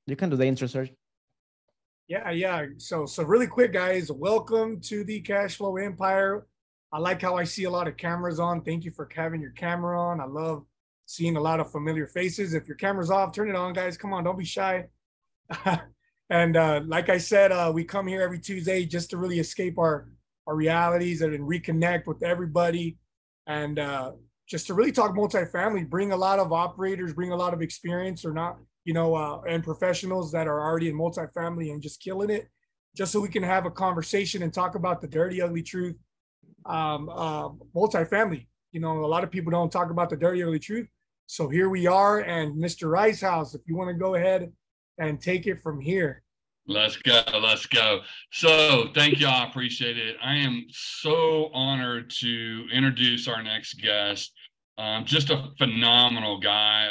You can do the intro, Sergio. Yeah. So really quick, guys, welcome to the Cash Flow Empire. I like how I see a lot of cameras on. Thank you for having your camera on. I love seeing a lot of familiar faces. If your camera's off, turn it on, guys. Come on, don't be shy. And like I said, we come here every Tuesday just to really escape our realities and reconnect with everybody, and just to really talk multifamily, bring a lot of operators, bring a lot of experience or not, and professionals that are already in multifamily and just killing it, just so we can have a conversation and talk about the dirty, ugly truth. Multifamily, a lot of people don't talk about the dirty, ugly truth. So here we are, and Mr. Ricehouse, if you want to go ahead and take it from here. Let's go. So thank you. I appreciate it. I am so honored to introduce our next guest. Just a phenomenal guy,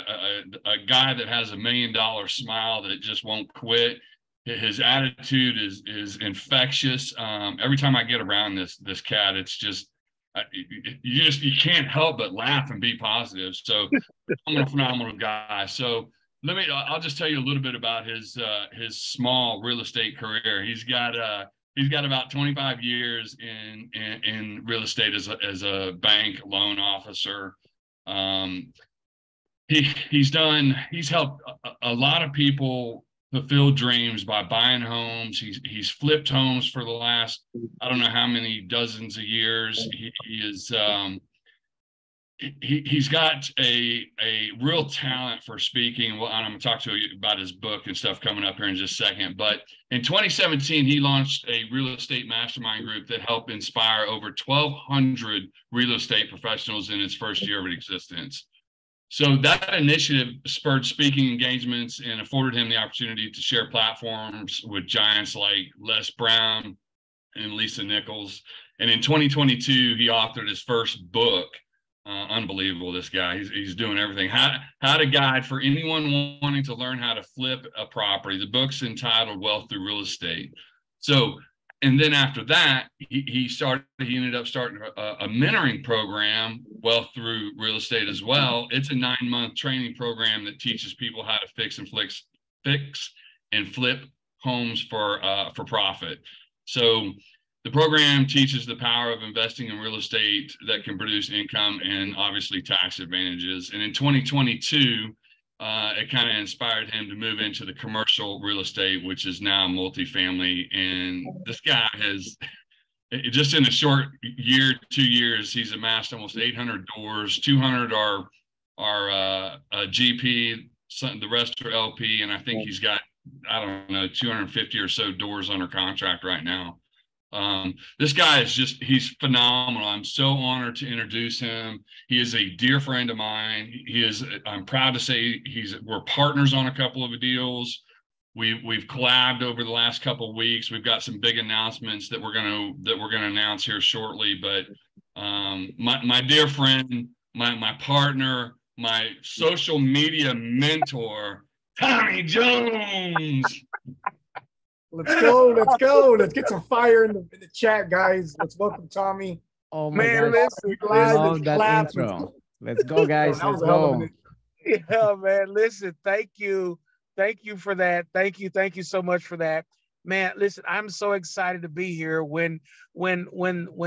a guy that has $1 million smile that just won't quit. His attitude is infectious. Every time I get around this cat, it's just you can't help but laugh and be positive. So I'm a phenomenal guy. So I'll just tell you a little bit about his small real estate career. He's got about 25 years in real estate as a bank loan officer. He's helped a lot of people fulfill dreams by buying homes. He's flipped homes for the last, I don't know how many dozens of years. He's got a real talent for speaking. Well, I'm going to talk to you about his book and stuff coming up here in just a second. But in 2017, he launched a real estate mastermind group that helped inspire over 1,200 real estate professionals in its first year of existence. So that initiative spurred speaking engagements and afforded him the opportunity to share platforms with giants like Les Brown and Lisa Nichols. And in 2022, he authored his first book. Unbelievable, this guy. He's doing everything. How to guide for anyone wanting to learn how to flip a property. The book's entitled Wealth Through Real Estate. So, and then after that, he ended up starting a mentoring program, Wealth Through Real Estate as well. It's a 9-month training program that teaches people how to fix and flip homes for profit. So the program teaches the power of investing in real estate that can produce income and obviously tax advantages. And in 2022, it kind of inspired him to move into the commercial real estate, which is now multifamily. And this guy has, just in a short year, 2 years, he's amassed almost 800 doors. 200 are GP, the rest are LP. And I think he's got, 250 or so doors under contract right now. This guy he's phenomenal. I'm so honored to introduce him. He is a dear friend of mine. I'm proud to say we're partners on a couple of deals. We've collabed over the last couple of weeks. We've got some big announcements that we're gonna announce here shortly. But my dear friend, my partner, my social media mentor, Tommy Jones. Let's go. Let's get some fire in the chat, guys. Let's welcome Tommy. Oh my gosh. Love that intro. Let's go, guys. Let's go. Yeah, man. Listen, thank you. Thank you for that. Thank you so much for that. Man, listen, I'm so excited to be here. When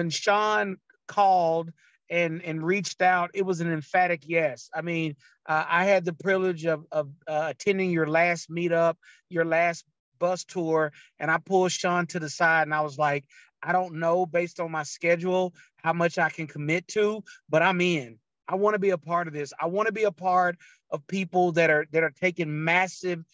Sean called and reached out, it was an emphatic yes. I mean, I had the privilege of attending your last meetup, your last bus tour, and I pulled Sean to the side and I was like, I don't know based on my schedule how much I can commit to, but I'm in. I want to be a part of this. I want to be a part of people that are taking massive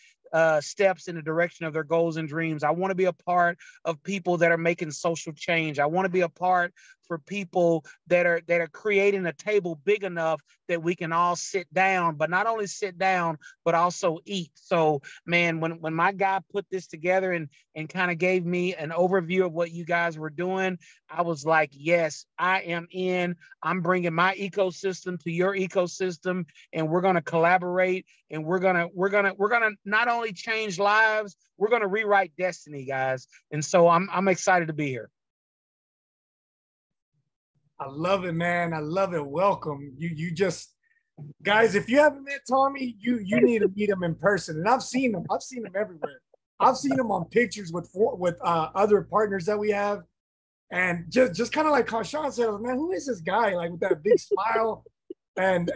steps in the direction of their goals and dreams. I want to be a part of people that are making social change. I want to be a part for people that are creating a table big enough that we can all sit down, but not only sit down, but also eat. So, man, when my guy put this together and kind of gave me an overview of what you guys were doing, I was like, yes, I am in. I'm bringing my ecosystem to your ecosystem, and we're going to collaborate, and we're going to not only change lives, we're going to rewrite destiny, guys. And so I'm excited to be here. I love it, man. I love it. Welcome. You just, Guys, if you haven't met Tommy, you need to meet him in person. And I've seen him. I've seen him everywhere. I've seen him on pictures with other partners that we have. And just kind of like how Sean said, man, who is this guy? Like with that big smile. And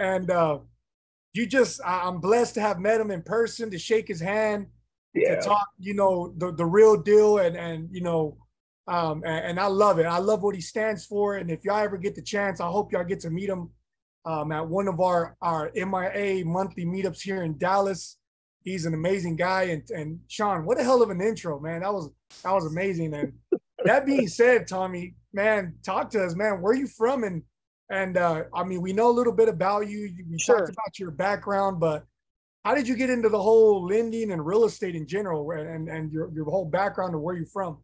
I'm blessed to have met him in person, to shake his hand, to talk, the real deal. And I love it. I love what he stands for. And if y'all ever get the chance, I hope y'all get to meet him at one of our MIA monthly meetups here in Dallas. He's an amazing guy. And Sean, what a hell of an intro, man. That was amazing. And that being said, Tommy, man, talk to us, man. Where are you from? And I mean, we know a little bit about you. We talked about your background, but how did you get into the whole lending and real estate in general, and your whole background and where you're from?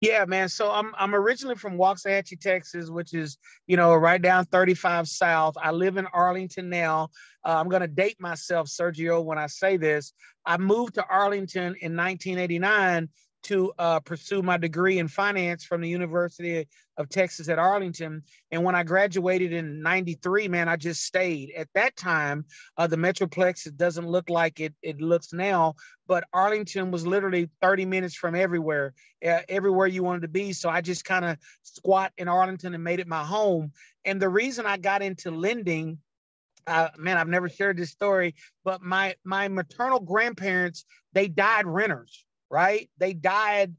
Yeah, man. So I'm originally from Waxahachie, Texas, which is, right down 35 South. I live in Arlington now. I'm going to date myself, Sergio, when I say this. I moved to Arlington in 1989 to pursue my degree in finance from the University of Texas at Arlington. And when I graduated in 93, man, I just stayed. At that time, the Metroplex, it doesn't look like it looks now, but Arlington was literally 30 minutes from everywhere you wanted to be. So I just kind of squat in Arlington and made it my home. And the reason I got into lending, man, I've never shared this story, but my maternal grandparents, they died renters. Right? They died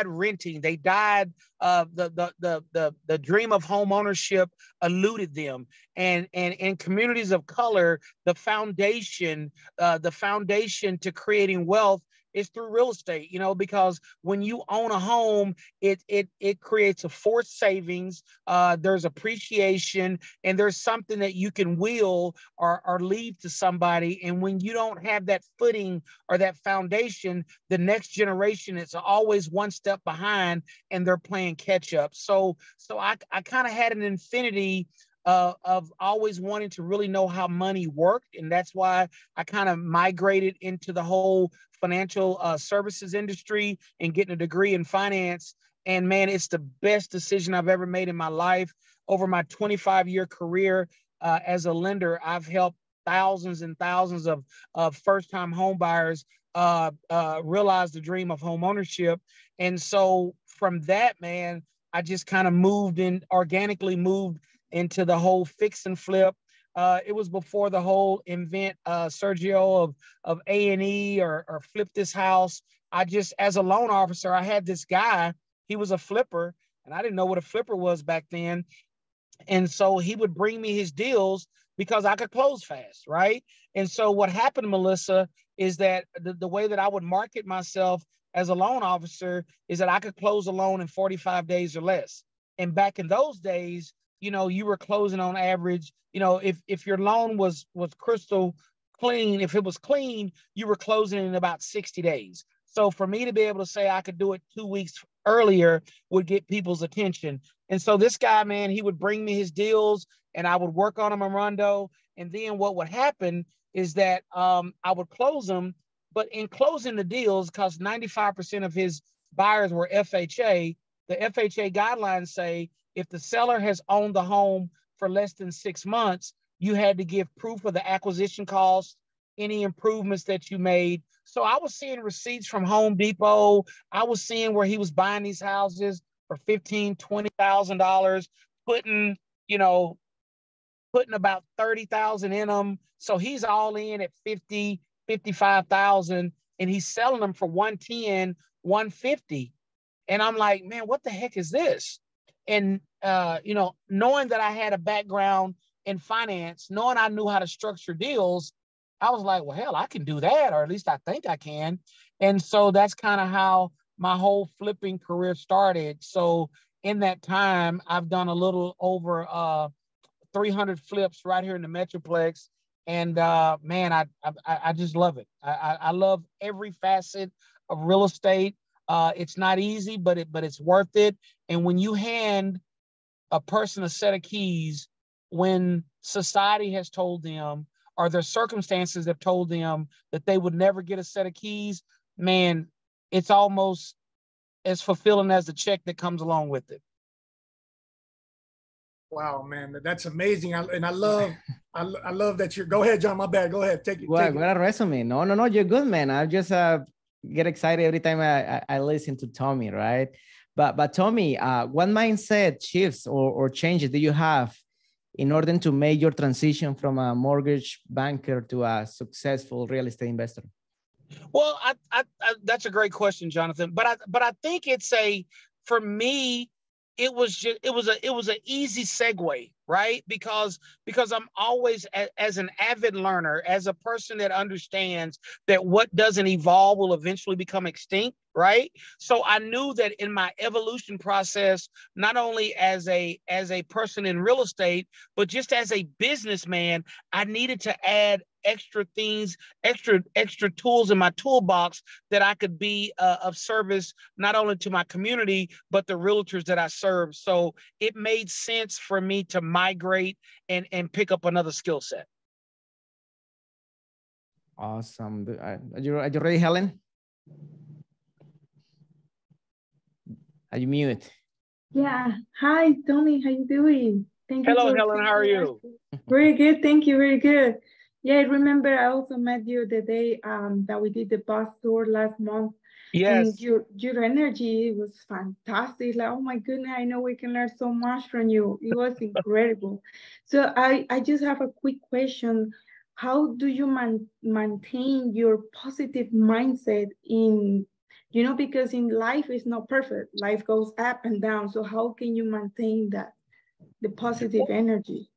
renting. They died. The dream of home ownership eluded them. And in communities of color, the foundation to creating wealth is through real estate, because when you own a home, it creates a forced savings. There's appreciation, and there's something that you can will or leave to somebody. And when you don't have that footing or that foundation, the next generation is always one step behind, and they're playing catch up. So I kind of had an infinity of always wanting to really know how money worked. And that's why I kind of migrated into the whole financial services industry and getting a degree in finance. And man, it's the best decision I've ever made in my life. Over my 25-year career as a lender, I've helped thousands and thousands of first-time home buyers realize the dream of home ownership. And so from that, man, I just kind of organically moved into the whole fix and flip. It was before the whole invent, Sergio, of A&E or flip this house. As a loan officer, I had this guy, he was a flipper, and I didn't know what a flipper was back then. And so he would bring me his deals because I could close fast, right? And so what happened, Melissa, is that the way that I would market myself as a loan officer is that I could close a loan in 45 days or less. And back in those days, you were closing on average, if your loan was crystal clean, if it was clean, you were closing in about 60 days. So for me to be able to say I could do it 2 weeks earlier would get people's attention. And so this guy, man, he would bring me his deals and I would work on them in Rondo. And then what would happen is that I would close them, but in closing the deals, because 95% of his buyers were FHA, the FHA guidelines say, if the seller has owned the home for less than 6 months, you had to give proof of the acquisition cost, any improvements that you made. So I was seeing receipts from Home Depot. I was seeing where he was buying these houses for $15,000, $20,000, putting about 30,000 in them. So he's all in at 50, 55,000, and he's selling them for 110, 150. And I'm like, man, what the heck is this? And, knowing that I had a background in finance, knowing I knew how to structure deals, I was like, well, hell, I can do that, or at least I think I can. And so that's kind of how my whole flipping career started. So in that time, I've done a little over 300 flips right here in the Metroplex. And man, I just love it. I love every facet of real estate. It's not easy, but it's worth it. And when you hand a person a set of keys, when society has told them or their circumstances have told them that they would never get a set of keys, man, it's almost as fulfilling as the check that comes along with it. Wow, man, that's amazing. I love that you're. Go ahead, John. My bad. Go ahead. Take it. What a resume. No, you're good, man. I just get excited every time I listen to Tommy, right? But Tommy, what mindset shifts or changes do you have in order to make your transition from a mortgage banker to a successful real estate investor? Well, I that's a great question, Jonathan. But I think for me, it was an easy segue, right? Because I'm always as an avid learner, as a person that understands that what doesn't evolve will eventually become extinct, right? So I knew that in my evolution process, not only as a person in real estate, but just as a businessman, I needed to add extra things, extra tools in my toolbox that I could be of service, not only to my community, but the realtors that I serve. So it made sense for me to migrate and pick up another skill set. Awesome. Are you ready, Helen? Are you mute? Yeah. Hi, Tony. How you doing? Thank you. Hello, Helen. How are you? Very good. Thank you. Very good. Yeah, I remember I also met you the day that we did the bus tour last month. Yes. And your energy was fantastic. Like, oh my goodness, I know we can learn so much from you. It was incredible. So I just have a quick question. How do you maintain your positive mindset because in life it's not perfect. Life goes up and down. So how can you maintain the positive energy?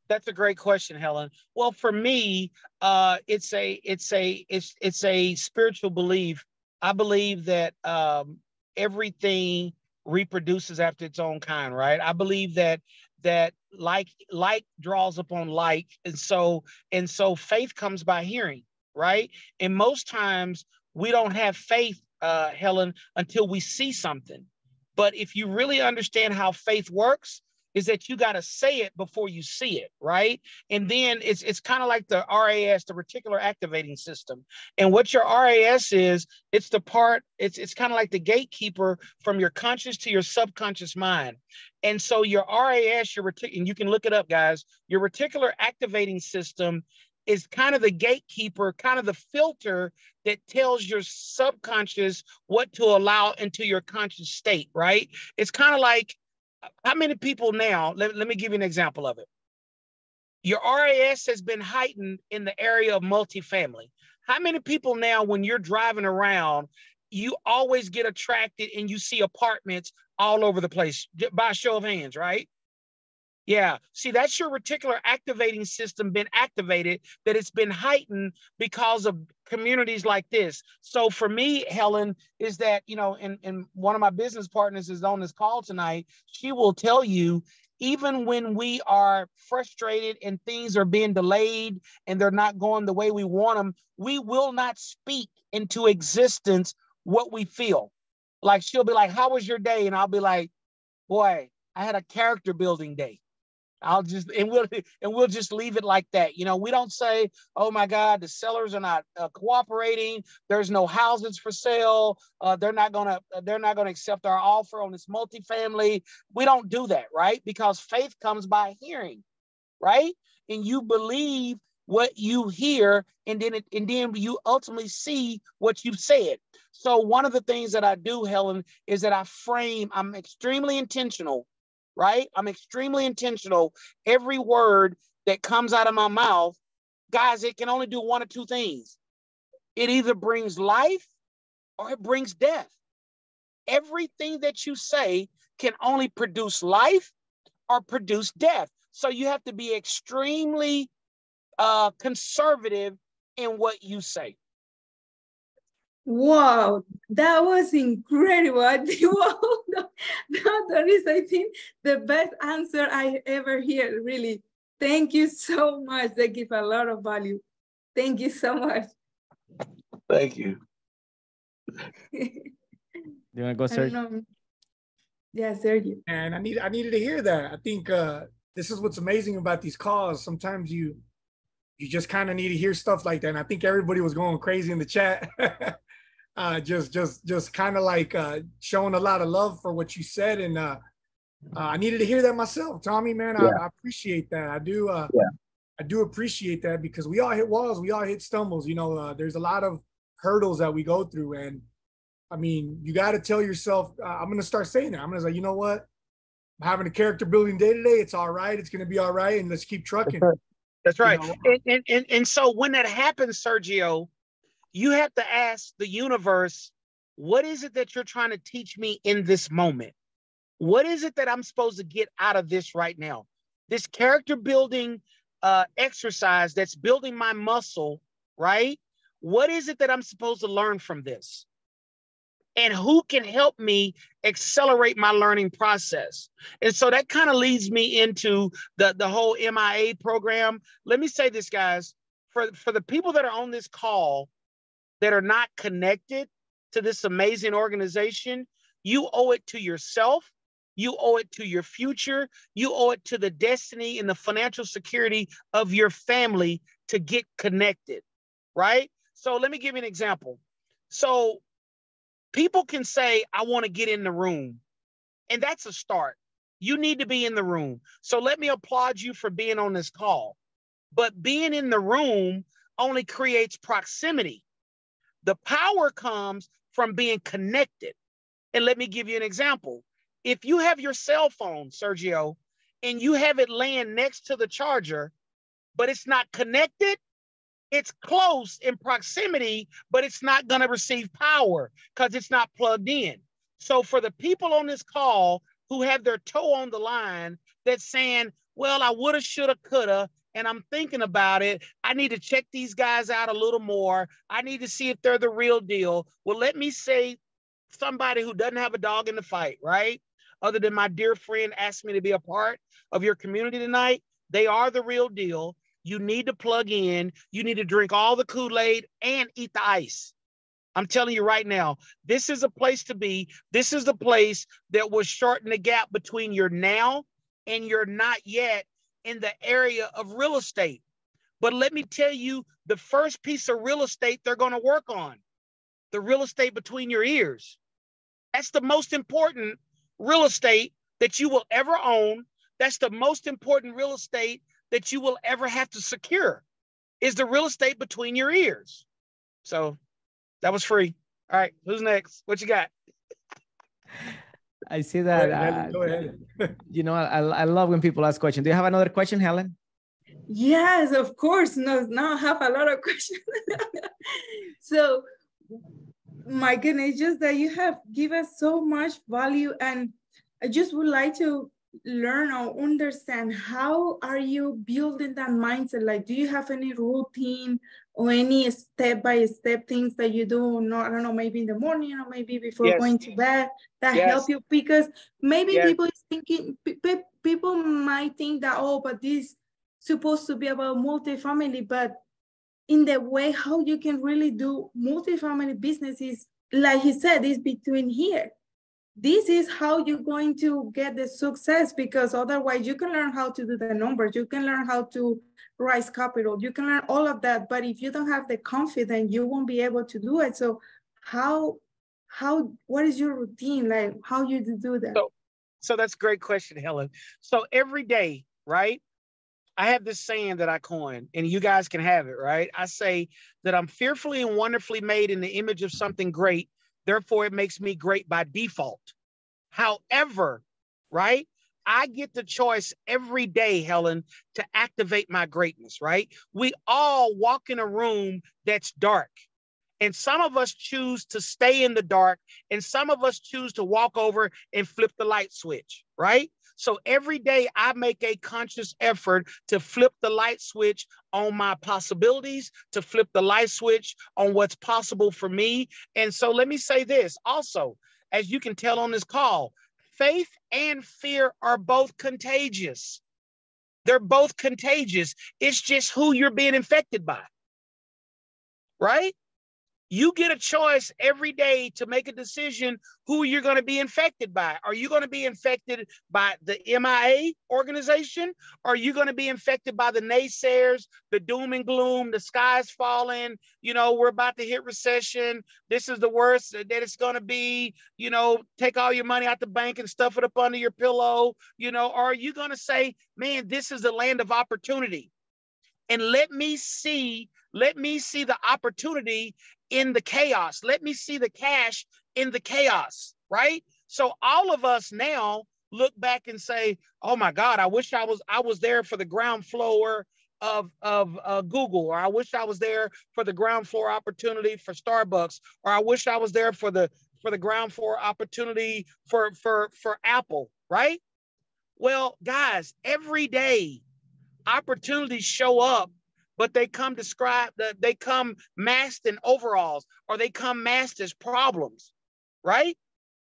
That's a great question, Helen. Well, for me, it's a spiritual belief. I believe that everything reproduces after its own kind, right? I believe that like draws upon like, and so faith comes by hearing, right? And most times we don't have faith, Helen, until we see something. But if you really understand how faith works, is that you got to say it before you see it, right? And then it's kind of like the RAS, the reticular activating system. And what your RAS is, it's kind of like the gatekeeper from your conscious to your subconscious mind. And so your RAS, and you can look it up, guys, your reticular activating system is kind of the gatekeeper, kind of the filter that tells your subconscious what to allow into your conscious state, right? It's kind of like, how many people now, let me give you an example of it. Your RAS has been heightened in the area of multifamily. How many people now, when you're driving around, you always get attracted and you see apartments all over the place by a show of hands, right? Yeah, see, that's your reticular activating system been activated, that it's been heightened because of communities like this. So for me, Helen, is that, and one of my business partners is on this call tonight. She will tell you, even when we are frustrated and things are being delayed and they're not going the way we want them, we will not speak into existence what we feel. Like, she'll be like, how was your day? And I'll be like, boy, I had a character building day. We'll just leave it like that. We don't say, oh my God, the sellers are not cooperating. There's no houses for sale. They're not gonna accept our offer on this multifamily. We don't do that, right? Because faith comes by hearing, right? And you believe what you hear, and then you ultimately see what you've said. So one of the things that I do, Helen, is that I'm extremely intentional. Right? I'm extremely intentional. Every word that comes out of my mouth, guys, it can only do one or two things. It either brings life or it brings death. Everything that you say can only produce life or produce death. So you have to be extremely conservative in what you say. Wow, that was incredible. That is, I think, the best answer I ever heard, really. Thank you so much. They give a lot of value. Thank you so much. Thank you. Do you want to go, Sergio? Yeah, Sergio. And I needed to hear that. I think this is what's amazing about these calls. Sometimes you just kind of need to hear stuff like that. And I think everybody was going crazy in the chat. Just kind of like showing a lot of love for what you said. And I needed to hear that myself, Tommy, man. Yeah. I appreciate that. I do. Yeah. I do appreciate that because we all hit walls, we all hit stumbles. You know, there's a lot of hurdles that we go through, and I mean, you got to tell yourself, I'm going to start saying that. I'm going to say, you know what? I'm having a character building day today. It's all right. It's going to be all right, and let's keep trucking. That's right. You know? And so when that happens, Sergio, you have to ask the universe, what is it that you're trying to teach me in this moment? What is it that I'm supposed to get out of this right now? This character building exercise that's building my muscle, right? What is it that I'm supposed to learn from this? And who can help me accelerate my learning process? And so that kind of leads me into the whole MIA program. Let me say this, guys, for the people that are on this call that are not connected to this amazing organization, you owe it to yourself. You owe it to your future. You owe it to the destiny and the financial security of your family to get connected, right? So let me give you an example. So people can say, I want to get in the room, and that's a start. You need to be in the room. So let me applaud you for being on this call. But being in the room only creates proximity. The power comes from being connected. And let me give you an example. If you have your cell phone, Sergio, and you have it laying next to the charger, but it's not connected, it's close in proximity, but it's not going to receive power because it's not plugged in. So for the people on this call who have their toe on the line that's saying, well, I woulda, shoulda, coulda, and I'm thinking about it, I need to check these guys out a little more. I need to see if they're the real deal. Well, let me say somebody who doesn't have a dog in the fight, right? Other than my dear friend asked me to be a part of your community tonight, they are the real deal. You need to plug in. You need to drink all the Kool-Aid and eat the ice. I'm telling you right now, this is a place to be. This is the place that will shorten the gap between your now and your not yet in the area of real estate. But let me tell you, the first piece of real estate they're going to work on, the real estate between your ears. That's the most important real estate that you will ever own. That's the most important real estate that you will ever have to secure, is the real estate between your ears. So that was free. All right, who's next? What you got? I see that. Go ahead. You know, I love when people ask questions. Do you have another question, Helen? Yes, of course. No, now I have a lot of questions. So, my goodness, just that you have given us so much value, and I just would like to learn or understand, how are you building that mindset? Like, do you have any routine or any step-by-step things that you do? No, I don't know, maybe in the morning or maybe before going to bed that help you? Because maybe people is thinking, people might think that, oh, but this supposed to be about multifamily, but in the way how you can really do multifamily businesses, like he said, is between here. This is how you're going to get the success, because otherwise you can learn how to do the numbers, you can learn how to raise capital, you can learn all of that, but if you don't have the confidence, you won't be able to do it. So what is your routine, like how you do that? So that's a great question, Helen. So every day, right, I have this saying that I coined, and you guys can have it, right? I say that I'm fearfully and wonderfully made in the image of something great. Therefore, it makes me great by default. However, right, I get the choice every day, Helen, to activate my greatness, right? We all walk in a room that's dark. And some of us choose to stay in the dark, and some of us choose to walk over and flip the light switch, right? So every day I make a conscious effort to flip the light switch on my possibilities, to flip the light switch on what's possible for me. And so let me say this also, as you can tell on this call, faith and fear are both contagious. They're both contagious. It's just who you're being infected by, right? You get a choice every day to make a decision who you're going to be infected by. Are you going to be infected by the MIA organization? Or are you going to be infected by the naysayers, the doom and gloom, the sky's falling, you know, we're about to hit recession, this is the worst that it's going to be, you know, take all your money out the bank and stuff it up under your pillow, you know? Or are you going to say, man, this is the land of opportunity, and let me see the opportunity in the chaos. Let me see the cash in the chaos, right? So all of us now look back and say, oh my God, I wish I was there for the ground floor of Google, or I wish I was there for the ground floor opportunity for Starbucks, or I wish I was there for the ground floor opportunity for Apple, right? Well, guys, every day opportunities show up, but they come masked in overalls, or they come masked as problems, right?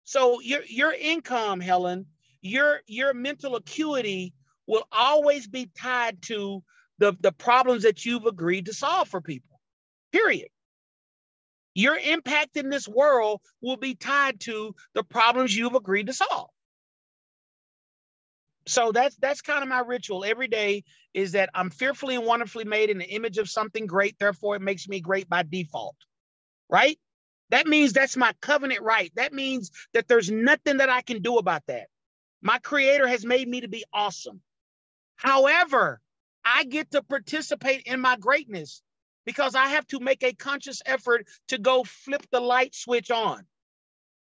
So your income, Helen, your mental acuity will always be tied to the problems that you've agreed to solve for people, period. Your impact in this world will be tied to the problems you've agreed to solve. So that's kind of my ritual every day, is that I'm fearfully and wonderfully made in the image of something great. Therefore, it makes me great by default, right? That means that's my covenant right. That means that there's nothing that I can do about that. My creator has made me to be awesome. However, I get to participate in my greatness because I have to make a conscious effort to go flip the light switch on.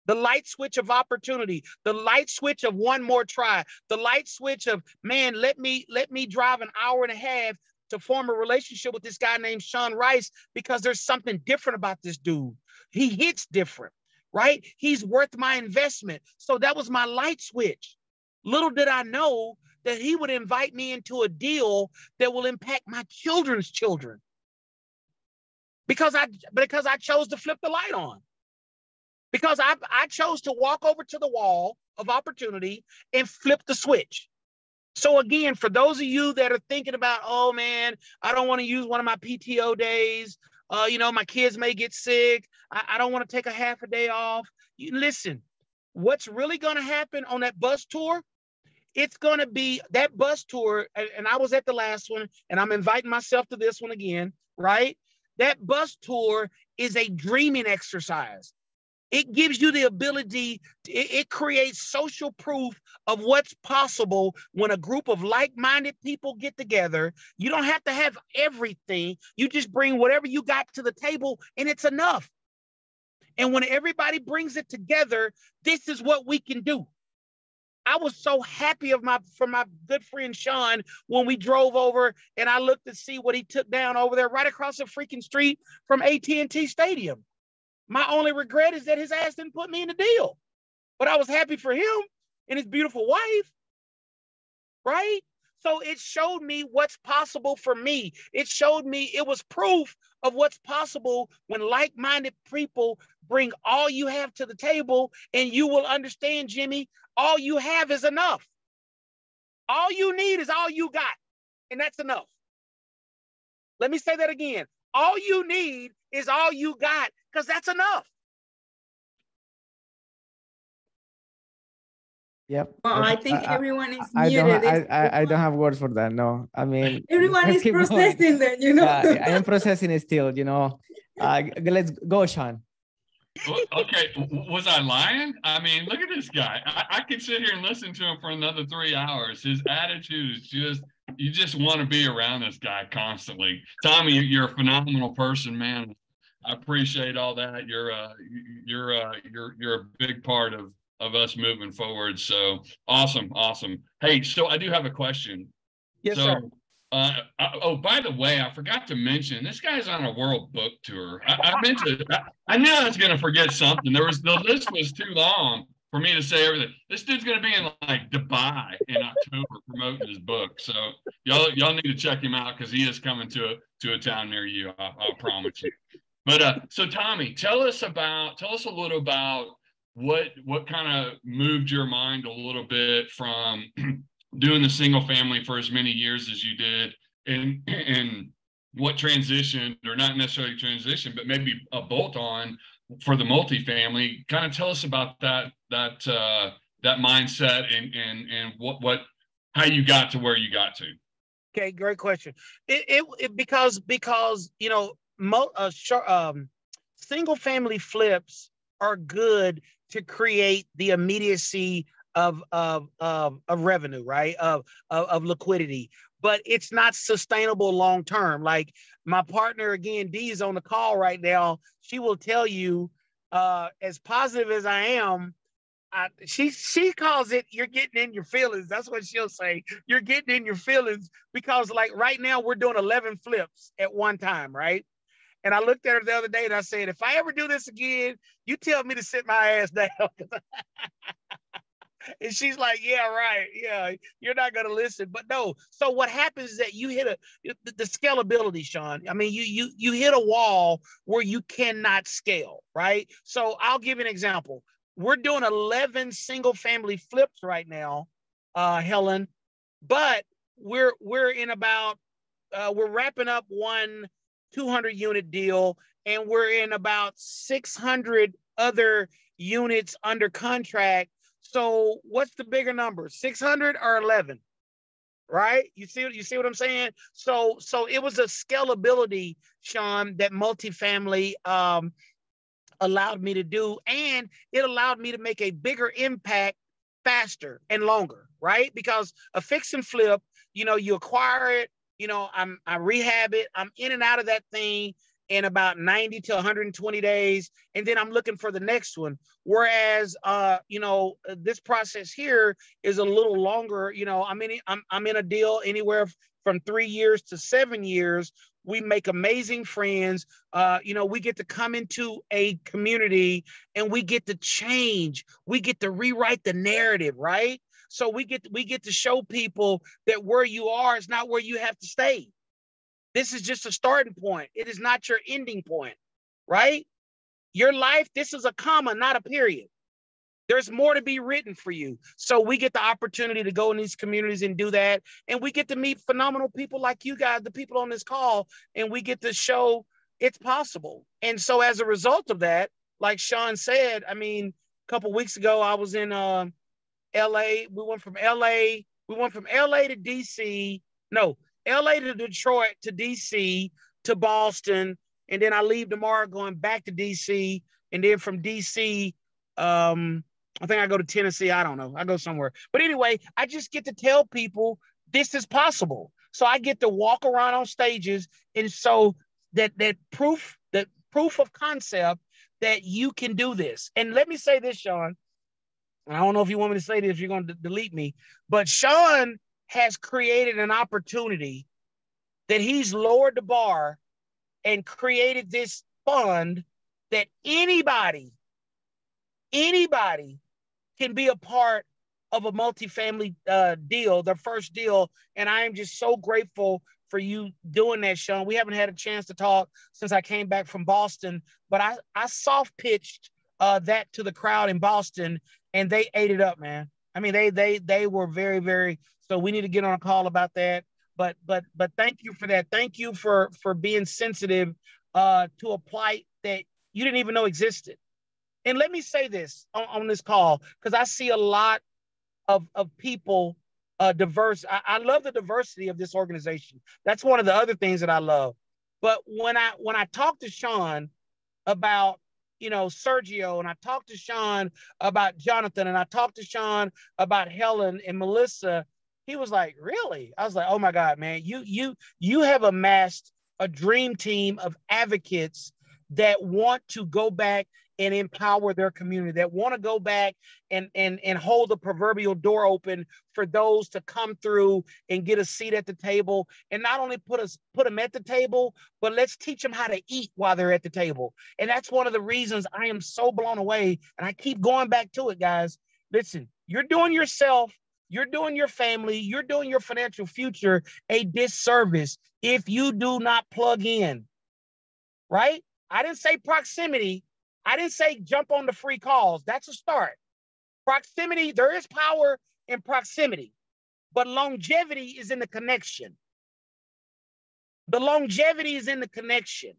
The light switch of opportunity, the light switch of one more try, the light switch of, man, let me drive an hour and a half to form a relationship with this guy named Sean Rice, because there's something different about this dude. He hits different, right? He's worth my investment. So that was my light switch. Little did I know that he would invite me into a deal that will impact my children's children, because I chose to flip the light on. Because I chose to walk over to the wall of opportunity and flip the switch. So again, for those of you that are thinking about, oh man, I don't want to use one of my PTO days. You know, my kids may get sick. I don't want to take a half a day off. You listen, what's really going to happen on that bus tour? It's going to be that bus tour. And I was at the last one, and I'm inviting myself to this one again, right? That bus tour is a dreaming exercise. It gives you the ability, it creates social proof of what's possible when a group of like-minded people get together. You don't have to have everything. You just bring whatever you got to the table, and it's enough. And when everybody brings it together, this is what we can do. I was so happy for my good friend Sean when we drove over and I looked to see what he took down over there right across the freaking street from AT&T Stadium. My only regret is that his ass didn't put me in the deal. But I was happy for him and his beautiful wife, right? So it showed me what's possible for me. It showed me, it was proof of what's possible when like-minded people bring all you have to the table, and you will understand, Jimmy, all you have is enough. All you need is all you got, and that's enough. Let me say that again. All you need is all you got, because that's enough. Yep. Well, I think everyone is I muted. I don't have words for that. No, I mean, everyone is processing that, you know. Yeah, I am processing it still, you know. Let's go, Sean. Okay, was I lying? I mean, look at this guy. I could sit here and listen to him for another 3 hours. His attitude is just, you just want to be around this guy constantly. Tommy, you're a phenomenal person, man. I appreciate all that. You're a big part of us moving forward. So awesome. Hey, so I do have a question. Yes, sir. Oh, by the way, I forgot to mention, this guy's on a world book tour. I knew I was going to forget something. The list was too long for me to say everything. This dude's going to be in like Dubai in October promoting his book. So y'all need to check him out, because he is coming to a town near you. I'll promise you. But so Tommy, tell us a little about what kind of moved your mind a little bit from doing the single family for as many years as you did, and what transitioned, or not necessarily transition, but maybe a bolt on for the multifamily. Kind of tell us about that mindset and what how you got to where you got to. Okay, great question. Because you know, single family flips are good to create the immediacy of revenue, right? Of liquidity, but it's not sustainable long term. Like my partner again, Dee, is on the call right now. She will tell you, as positive as I am, she calls it, you're getting in your feelings. That's what she'll say. You're getting in your feelings, because like right now we're doing 11 flips at one time, right? And I looked at her the other day and I said, if I ever do this again, you tell me to sit my ass down. And she's like, yeah, right. Yeah, you're not going to listen. But no. So what happens is that you hit the scalability, Sean. I mean, you hit a wall where you cannot scale, right? So I'll give you an example. We're doing 11 single family flips right now, Helen, but we're in about, we're wrapping up one 200 unit deal, and we're in about 600 other units under contract. So what's the bigger number, 600 or 11? Right? You see what I'm saying? So it was a scalability, Sean, that multifamily allowed me to do, and it allowed me to make a bigger impact faster and longer, right? Because a fix and flip, you know, you acquire it, you know, I rehab it, I'm in and out of that thing in about 90 to 120 days, and then I'm looking for the next one. Whereas, you know, this process here is a little longer. You know, I'm in a deal anywhere from 3 years to 7 years. We make amazing friends. You know, we get to come into a community and we get to change. We get to rewrite the narrative, right? So we get to show people that where you are is not where you have to stay. This is just a starting point. It is not your ending point, right? Your life, this is a comma, not a period. There's more to be written for you. So we get the opportunity to go in these communities and do that. And we get to meet phenomenal people like you guys, the people on this call, and we get to show it's possible. And so as a result of that, like Sean said, I mean, a couple of weeks ago, I was in LA. We went from LA to DC. No, LA to Detroit to DC to Boston. And then I leave tomorrow going back to DC. And then from DC, I think I go to Tennessee. I don't know. I go somewhere. But anyway, I just get to tell people this is possible. So I get to walk around on stages. And so that proof of concept that you can do this. And let me say this, Sean. I don't know if you want me to say this, if you're going to delete me, but Sean has created an opportunity that he's lowered the bar and created this fund that anybody can be a part of a multifamily deal, their first deal. And I am just so grateful for you doing that, Sean. We haven't had a chance to talk since I came back from Boston, but I soft pitched that to the crowd in Boston, and they ate it up, man. I mean, they were very, very, so we need to get on a call about that. But thank you for that. Thank you for being sensitive to a plight that you didn't even know existed. And let me say this on this call, because I see a lot of people diverse. I love the diversity of this organization. That's one of the other things that I love. But when I talk to Sean about, you know, Sergio, and I talked to Sean about Jonathan, and I talked to Sean about Helen and Melissa, he was like, really? I was like, oh my God, man, you have amassed a dream team of advocates that want to go back and empower their community, that want to go back and hold the proverbial door open for those to come through and get a seat at the table, and not only put them at the table, but let's teach them how to eat while they're at the table. And that's one of the reasons I am so blown away. And I keep going back to it, guys. Listen, you're doing yourself, you're doing your family, you're doing your financial future a disservice if you do not plug in, right? I didn't say proximity. I didn't say jump on the free calls. That's a start. Proximity, there is power in proximity, but longevity is in the connection. The longevity is in the connection,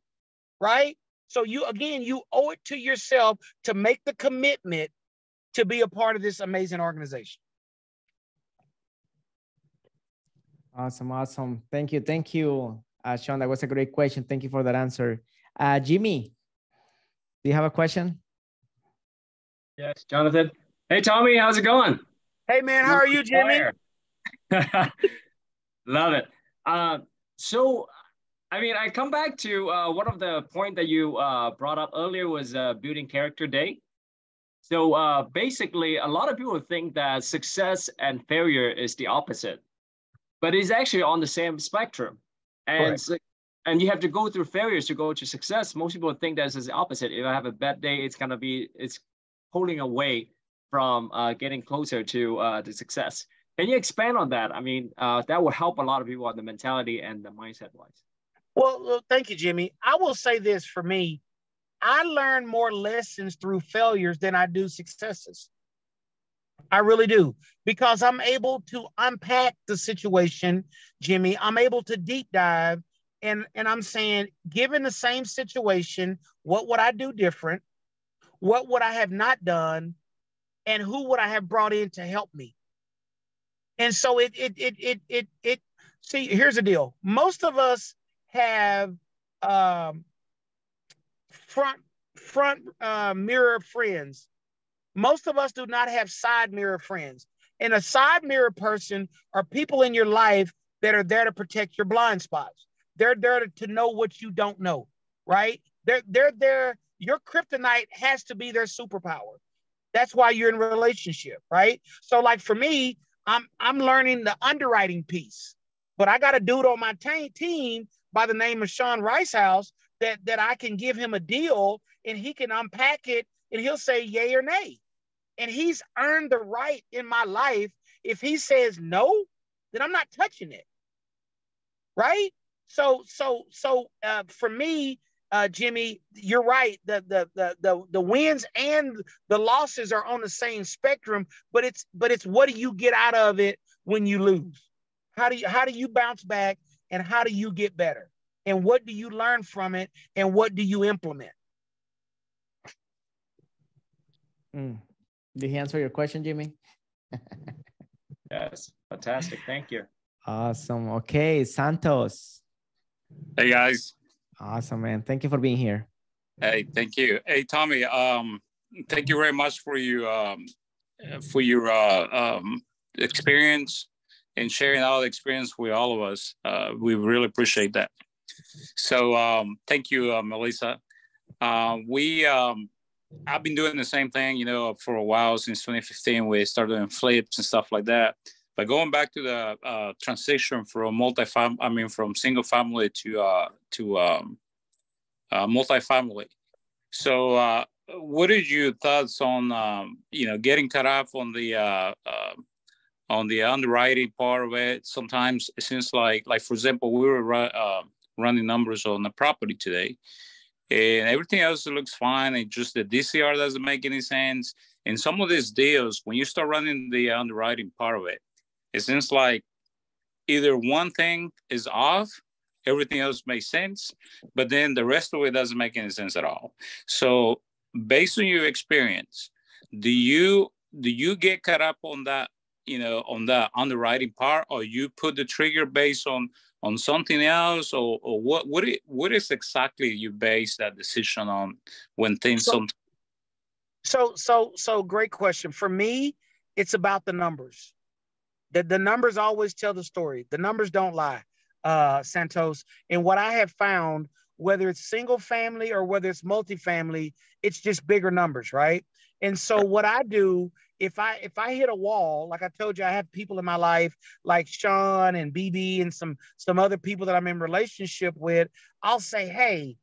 right? So you owe it to yourself to make the commitment to be a part of this amazing organization. Awesome, awesome. Thank you, Sean. That was a great question. Thank you for that answer. Jimmy, do you have a question? Yes, Jonathan. Hey, Tommy, how's it going? Hey, man, how are you, Jimmy? Love it. So, I mean, I come back to one of the point that you brought up earlier was building character day. So basically, a lot of people think that success and failure is the opposite, but it's actually on the same spectrum. And and you have to go through failures to go to success. Most people think that it's the opposite. If I have a bad day, it's pulling away from getting closer to the success. Can you expand on that? I mean, that will help a lot of people on the mentality and the mindset wise. Well, thank you, Jimmy. I will say this for me. I learn more lessons through failures than I do successes. I really do, because I'm able to unpack the situation, Jimmy. I'm able to deep dive, and I'm saying, given the same situation, what would I do different? What would I have not done? And who would I have brought in to help me? And so see, here's the deal. Most of us have front mirror friends. Most of us do not have side mirror friends. And a side mirror person are people in your life that are there to protect your blind spots. They're there to know what you don't know, right? They're there. Your kryptonite has to be their superpower. That's why you're in a relationship, right? So like for me, I'm learning the underwriting piece, but I got a dude on my team by the name of Sean Ricehouse that I can give him a deal and he can unpack it and he'll say yay or nay. And he's earned the right in my life. If he says no, then I'm not touching it, right? So for me, Jimmy, you're right. The wins and the losses are on the same spectrum, but it's what do you get out of it when you lose? How do you bounce back, and how do you get better? And what do you learn from it, and what do you implement? Did he answer your question, Jimmy? Yes, fantastic. Thank you. Awesome. Okay, Santos. Hey guys. Awesome, man. Thank you for being here. Hey, thank you. Hey, Tommy. Thank you very much for your experience and sharing all the experience with all of us. We really appreciate that. So thank you, Melissa. I've been doing the same thing, for a while. Since 2015, we started doing flips and stuff like that. But going back to the transition from from single family to multifamily. So what are your thoughts on, getting caught up on the underwriting part of it? Sometimes it seems like for example, we were running numbers on the property today, and everything else looks fine. And just the DCR doesn't make any sense. And some of these deals, when you start running the underwriting part of it, it seems like either one thing is off, everything else makes sense, but then the rest of it doesn't make any sense at all. So based on your experience, do you get caught up on that, on the underwriting part, or you put the trigger based on something else, or what is exactly you base that decision on when things So great question. For me, it's about the numbers. The numbers always tell the story. The numbers don't lie, Santos. And what I have found, whether it's single family or whether it's multifamily, it's just bigger numbers, right? And so what I do, if I hit a wall, like I told you, I have people in my life like Sean and BB and some other people that I'm in relationship with. I'll say, hey,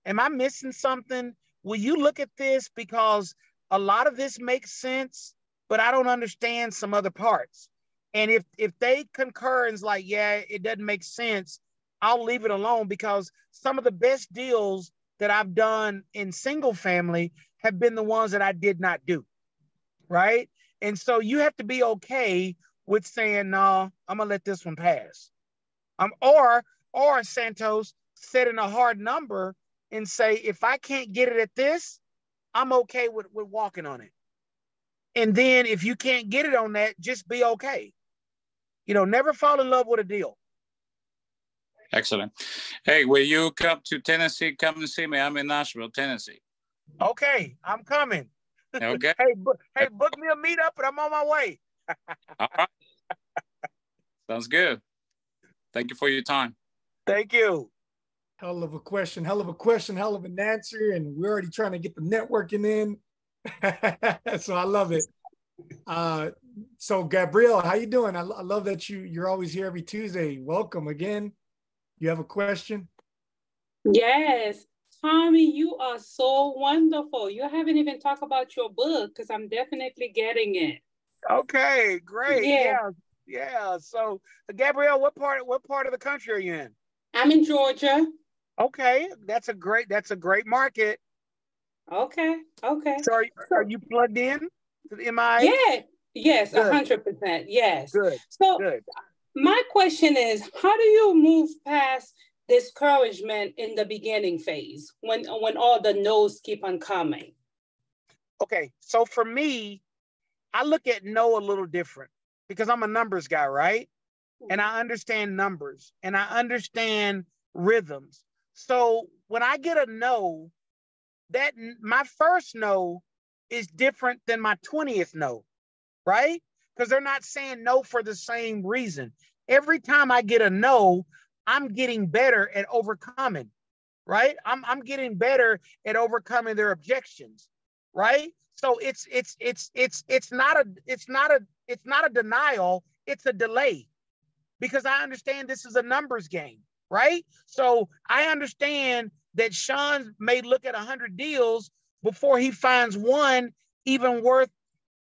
am I missing something? Will you look at this? Because a lot of this makes sense, but I don't understand some other parts. And if they concur and is like, yeah, it doesn't make sense, I'll leave it alone, because some of the best deals that I've done in single family have been the ones that I did not do, right? And so you have to be okay with saying, no, I'm going to let this one pass. Or or Santos setting a hard number and say, if I can't get it at this, I'm okay with walking on it. And then if you can't get it on that, just be okay. You know, never fall in love with a deal. Excellent. Hey, will you come to Tennessee? Come and see me. I'm in Nashville, Tennessee. Okay, I'm coming. Okay. Hey, book me a meetup and I'm on my way. All right. Sounds good. Thank you for your time. Thank you. Hell of a question, hell of an answer. And we're already trying to get the networking in. So I love it. So Gabriel, how you doing? I love that you're always here every Tuesday. Welcome again. You have a question? Yes. Tommy, you are so wonderful. You haven't even talked about your book because I'm definitely getting it. Okay, great. Yeah. So Gabrielle, what part of the country are you in? I'm in Georgia. Okay, that's a great market. Okay. So are you plugged in to the MI? Yeah. Yes, 100%. Yes. Good. So Good. My question is, how do you move past discouragement in the beginning phase when all the no's keep on coming? Okay, so for me, I look at no a little different because I'm a numbers guy, right? And I understand numbers and I understand rhythms. So when I get a no, that my first no is different than my 20th no, right? Because they're not saying no for the same reason. Every time I get a no, I'm getting better at overcoming, right? I'm getting better at overcoming their objections, right? So it's not a denial, it's a delay, because I understand this is a numbers game, right? So I understand that Sean may look at 100 deals before he finds one even worth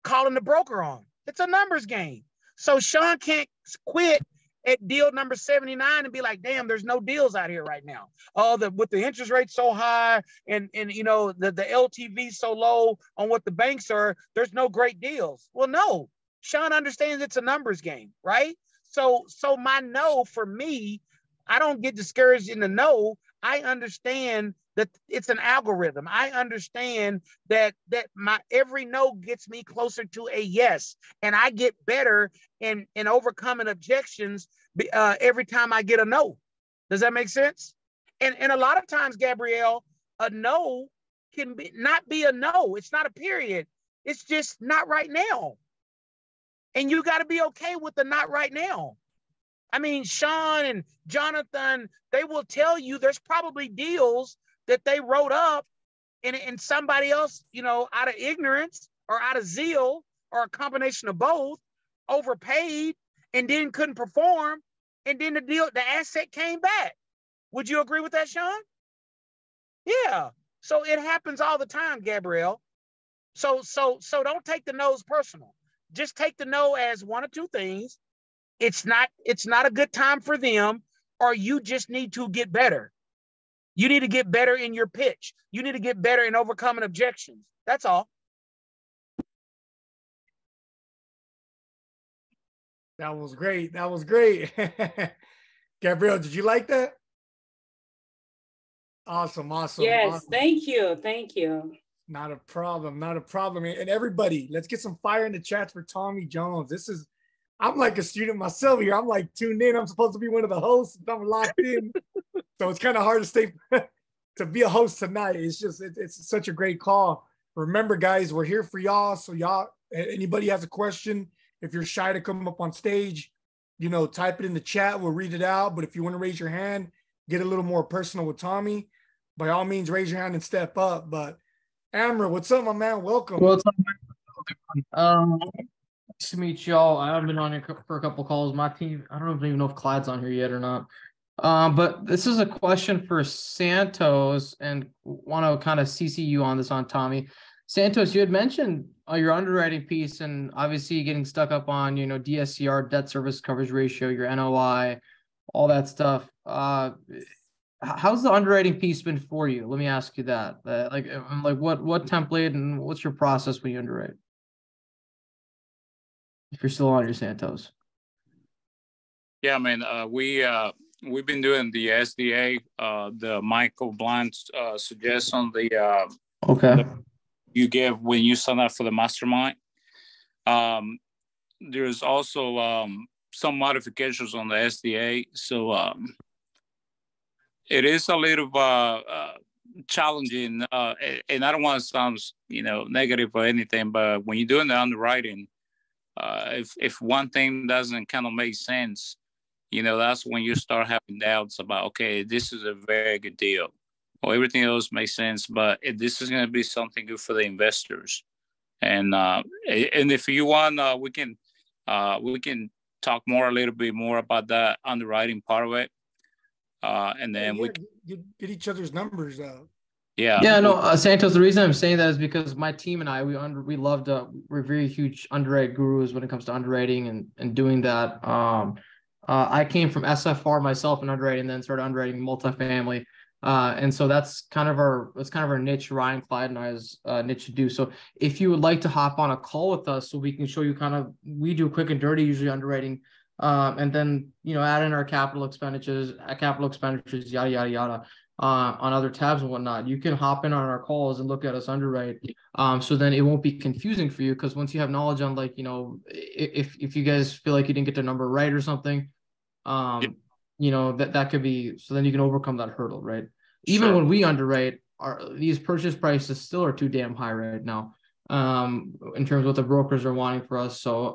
calling the broker on. It's a numbers game. So Sean can't quit at deal number 79 and be like, damn, there's no deals out here right now. With the interest rate so high and you know the LTV so low on what the banks are, there's no great deals. Well, no, Sean understands it's a numbers game, right? So my no, for me, I don't get discouraged in the no. I understand that it's an algorithm. I understand that my every no gets me closer to a yes, and I get better in overcoming objections every time I get a no. Does that make sense? And a lot of times, Gabrielle, a no can not be a no. It's not a period. It's just not right now. And you got to be okay with the not right now. I mean, Sean and Jonathan, they will tell you there's probably deals that they wrote up and somebody else, you know, out of ignorance or out of zeal or a combination of both, overpaid and then couldn't perform. And then the asset came back. Would you agree with that, Sean? Yeah. So it happens all the time, Gabrielle. So don't take the no's personal. Just take the no as one or two things. It's not a good time for them, or you just need to get better. You need to get better in your pitch. You need to get better in overcoming objections. That's all. That was great. That was great. Gabrielle, did you like that? Awesome. Yes, awesome. Thank you. Not a problem. And everybody, let's get some fire in the chats for Tommy Jones. I'm like a student myself here. I'm like tuned in. I'm supposed to be one of the hosts. I'm locked in. So it's kind of hard to stay to be a host tonight. It's such a great call. Remember, guys, we're here for y'all. So anybody has a question, if you're shy to come up on stage, you know, type it in the chat. We'll read it out. But if you want to raise your hand, get a little more personal with Tommy, by all means, raise your hand and step up. But Amber, what's up, my man? Welcome. What's up? Nice to meet y'all. I haven't been on here for a couple calls. My team, I don't even know if Clyde's on here yet or not. But this is a question for Santos, and want to kind of CC you on this on Tommy. Santos, you had mentioned your underwriting piece, and obviously getting stuck up on, you know, DSCR, debt service coverage ratio, your NOI, all that stuff. How's the underwriting piece been for you? Let me ask you that. Like what template and what's your process when you underwrite? If you're still on your Santos. Yeah, I mean, we've been doing the SDA, the Michael Blunt suggestion, the you give when you sign up for the mastermind. There's also some modifications on the SDA, so it is a little challenging, and I don't want to sound negative or anything, but when you're doing the underwriting, if one thing doesn't kind of make sense, that's when you start having doubts about, okay, this is a very good deal, or everything else makes sense, but this is going to be something good for the investors. And if you want, we can talk a little bit more about that underwriting part of it. And then we get each other's numbers out. Yeah, no, Santos, the reason I'm saying that is because my team and I, we're very huge underwrite gurus when it comes to underwriting and doing that. I came from SFR myself in underwriting, then started underwriting multifamily. And so that's kind of our niche, Ryan, Clyde, and I's niche to do. So if you would like to hop on a call with us so we can show you we do quick and dirty, usually underwriting, and then, add in our capital expenditures, yada, yada, yada, on other tabs and whatnot. You can hop in on our calls and look at us underwrite. So then it won't be confusing for you, because once you have knowledge on, if you guys feel like you didn't get the number right or something, that could be, so then you can overcome that hurdle, right? Even when we underwrite, these purchase prices still are too damn high right now, in terms of what the brokers are wanting for us. So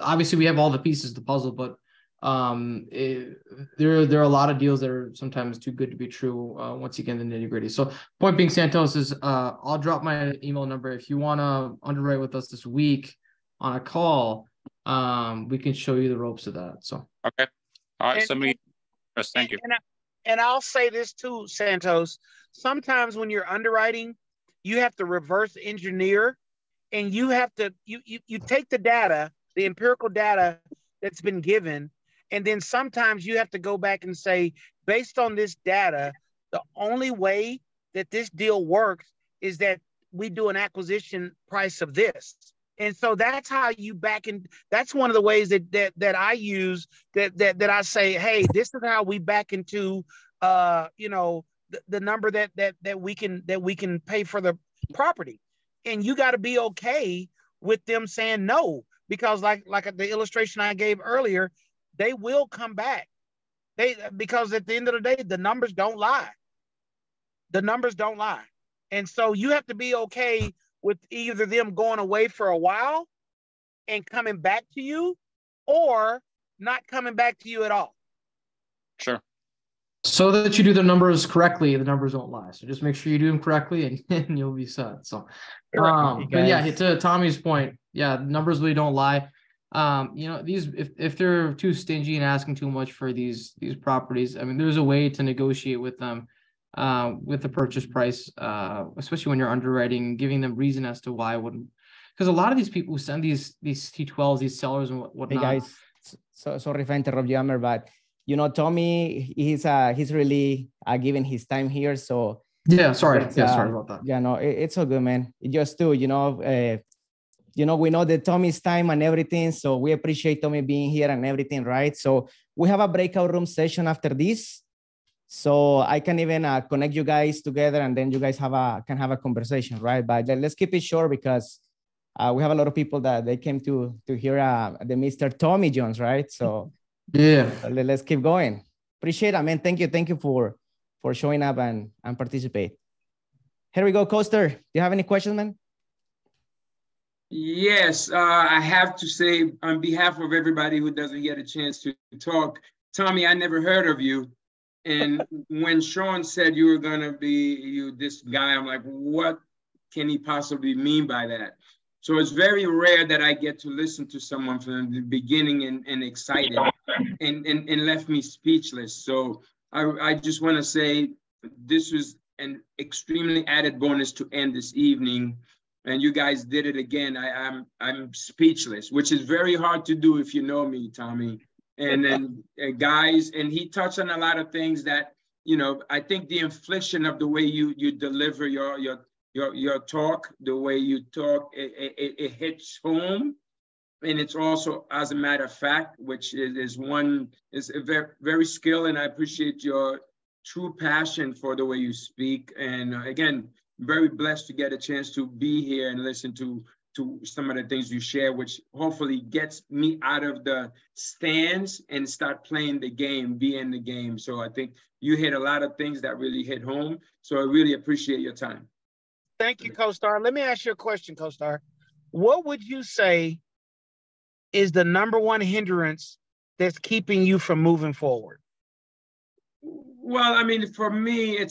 obviously we have all the pieces of the puzzle, but there are a lot of deals that are sometimes too good to be true once you get in the nitty gritty. So point being, Santos, is I'll drop my email number. If you want to underwrite with us this week on a call, we can show you the ropes of that. So okay, all right, thank you. And I'll say this too, Santos. Sometimes when you're underwriting, you have to reverse engineer, and you have to you take the data, the empirical data that's been given, and then sometimes you have to go back and say, based on this data, the only way that this deal works is that we do an acquisition price of this. And so that's how you that's one of the ways that I use, that I say, hey, this is how we back into the number that we can pay for the property. And you got to be okay with them saying no, because like the illustration I gave earlier, they will come back. Because at the end of the day, the numbers don't lie. The numbers don't lie. And so you have to be okay with either them going away for a while and coming back to you, or not coming back to you at all. Sure. So that you do the numbers correctly, the numbers don't lie. So just make sure you do them correctly, and you'll be set. So, but yeah, to Tommy's point, numbers really don't lie. These, if they're too stingy and asking too much for these properties, I mean, there's a way to negotiate with them, with the purchase price, especially when you're underwriting, giving them reason as to why I wouldn't. Because a lot of these people who send these T12s, these sellers and whatnot. Hey guys, so sorry if I interrupt you, Amer, but Tommy, he's really giving his time here. So yeah, sorry about that. Yeah, no, it's all good, man. It just too, we know that Tommy's time and everything, so we appreciate Tommy being here and everything, right? So we have a breakout room session after this, so I can even connect you guys together, and then you guys can have a conversation, right? But let's keep it short, because we have a lot of people that they came to hear the Mr. Tommy Jones, right? So yeah, let's keep going. Appreciate it, man. Thank you for showing up and participate. Here we go, Coaster. Do you have any questions, man? Yes, I have to say, on behalf of everybody who doesn't get a chance to talk, Tommy, I never heard of you. And when Sean said you were going to be this guy, I'm like, what can he possibly mean by that? So it's very rare that I get to listen to someone from the beginning and excited and left me speechless. So I just want to say this was an extremely added bonus to end this evening. And you guys did it again. I'm speechless, which is very hard to do if you know me, Tommy. And then guys, and he touched on a lot of things that, I think the inflection of the way you deliver your talk, the way you talk, it hits home. and it's also as a matter of fact, which is a very, very skilled, and I appreciate your true passion for the way you speak. And again, very blessed to get a chance to be here and listen to some of the things you share, which hopefully gets me out of the stands and start playing the game, be in the game. So I think you hit a lot of things that really hit home. So I really appreciate your time. Thank you, Co-Star. Let me ask you a question, Co-Star. What would you say is the number one hindrance that's keeping you from moving forward? Well, I mean, for me, I'm